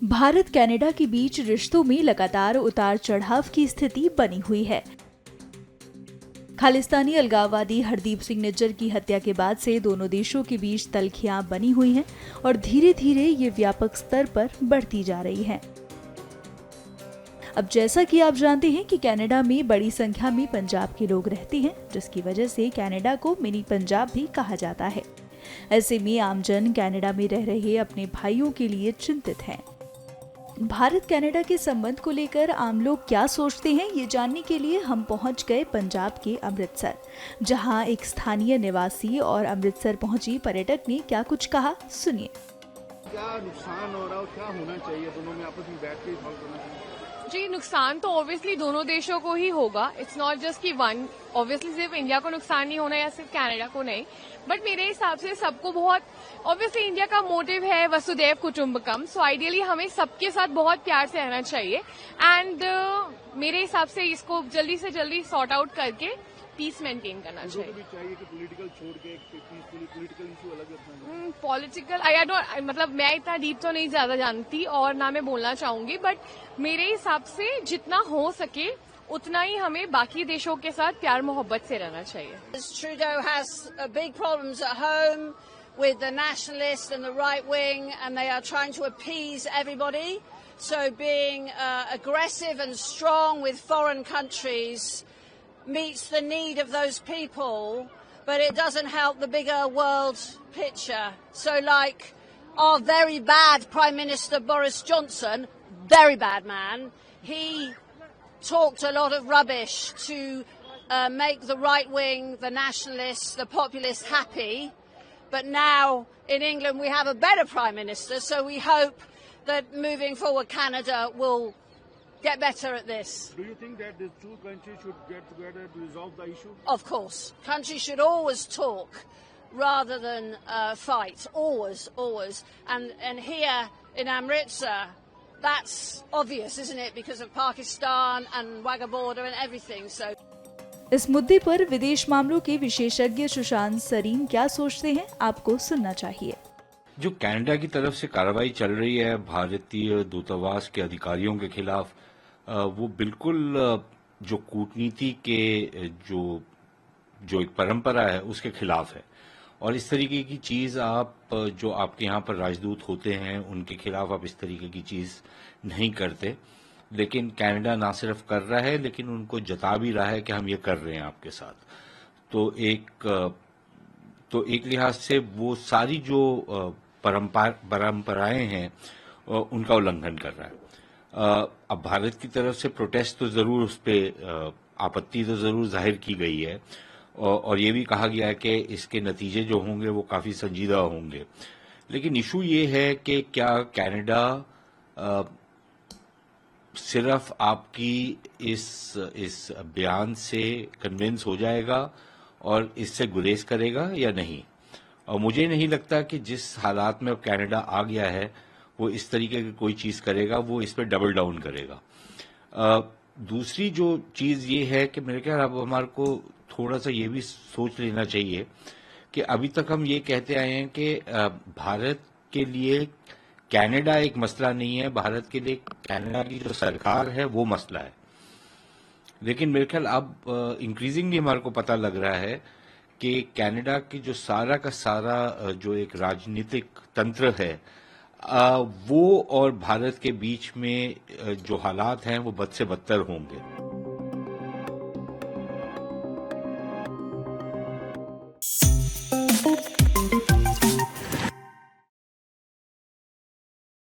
Bharat Canada के बीच रिश्तों में लगातार उतार चढ़ाव की स्थिति बनी हुई है। खालिस्तानी अलगाववादी हरदीप सिंह निज्जर की हत्या के बाद से दोनों देशों के बीच तल्खियां बनी हुई हैं और धीरे धीरे ये व्यापक स्तर पर बढ़ती जा रही हैं। अब जैसा कि आप जानते हैं कि कनाडा में बड़ी संख्या में पंजाब के लोग रहते हैं, जिसकी वजह से कनाडा को मिनी पंजाब भी कहा जाता है। ऐसे में आमजन कनाडा में रह रहे अपने भाइयों के लिए चिंतित हैं। भारत कनाडा के संबंध को लेकर आम लोग क्या सोचते हैं, ये जानने के लिए हम पहुंच गए पंजाब के अमृतसर, जहां एक स्थानीय निवासी और अमृतसर पहुंची पर्यटक ने क्या कुछ कहा, सुनिए। क्या नुकसान हो रहा है और क्या होना चाहिए, दोनों में आपस में बैठ के सॉल्व करना चाहिए? जी, नुकसान तो ऑब्वियसली दोनों देशों को ही होगा। इट्स नॉट जस्ट कि वन, ऑब्वियसली सिर्फ इंडिया को नुकसान नहीं होना या सिर्फ कनाडा को नहीं, बट मेरे हिसाब से सबको बहुत, ऑब्वियसली इंडिया का मोटिव है वसुदैव कुटुंबकम, सो आइडियली हमें सबके साथ बहुत प्यार से रहना चाहिए एंड मेरे हिसाब से इसको जल्दी से जल्दी सॉर्ट आउट करके पीस मेंटेन करना चाहिए। भी चाहिए कि पॉलिटिकल छोड़ के पॉलिटिकल इशू अलग रखना। पॉलिटिकल आई डोंट, मतलब मैं इतना डीप तो नहीं ज्यादा जानती और ना मैं बोलना चाहूंगी, बट मेरे हिसाब से जितना हो सके उतना ही हमें बाकी देशों के साथ प्यार मोहब्बत से रहना चाहिए। Trudeau has big problems at home with the nationalists and the right wing, and they are trying to appease everybody. So being aggressive and strong with foreign countries meets the need of those people, but it doesn't help the bigger world picture. So like our very bad Prime Minister Boris Johnson, very bad man, he talked a lot of rubbish to make the right wing, the nationalists, the populists happy. But now in England we have a better Prime Minister, so we hope that moving forward Canada will get better at this. Do you think that the two countries should get together to resolve the issue? Of course. Countries should always talk rather than fight. Always, always. And here in Amritsar, that's obvious, isn't it? Because of Pakistan and Wagah border and everything. So इस मुद्दे पर विदेश मामलों के विशेषज्ञ सुशांत सरीन क्या सोचते हैं, आपको सुनना चाहिए। जो कनाडा की तरफ से कार्रवाई चल रही है भारतीय दूतावास के अधिकारियों के खिलाफ, वो बिल्कुल जो कूटनीति के जो एक परंपरा है उसके खिलाफ है। और इस तरीके की चीज आप, जो आपके यहाँ पर राजदूत होते हैं उनके खिलाफ आप इस तरीके की चीज नहीं करते, लेकिन कनाडा ना सिर्फ कर रहा है लेकिन उनको जता भी रहा है कि हम ये कर रहे हैं आपके साथ। तो एक लिहाज से वो सारी जो परंपराएं हैं उनका उल्लंघन कर रहा है। अब भारत की तरफ से प्रोटेस्ट तो जरूर, उस पर आपत्ति तो जरूर जाहिर की गई है और ये भी कहा गया है कि इसके नतीजे जो होंगे वो काफी संजीदा होंगे। लेकिन इशू ये है कि क्या कनाडा सिर्फ आपकी इस बयान से कन्विंस हो जाएगा और इससे गुरेज करेगा या नहीं। और मुझे नहीं लगता कि जिस हालात में अब कनाडा आ गया है वो इस तरीके की कोई चीज करेगा, वो इस पर डबल डाउन करेगा। दूसरी जो चीज ये है कि मेरे ख्याल अब हमारे को थोड़ा सा ये भी सोच लेना चाहिए कि अभी तक हम ये कहते आए हैं कि भारत के लिए कनाडा एक मसला नहीं है, भारत के लिए कनाडा की जो सरकार है वो मसला है। लेकिन मेरे ख्याल अब इंक्रीजिंगली हमारे को पता लग रहा है कि कनाडा की जो सारा का सारा जो एक राजनीतिक तंत्र है वो और भारत के बीच में जो हालात हैं वो बद से बदतर होंगे।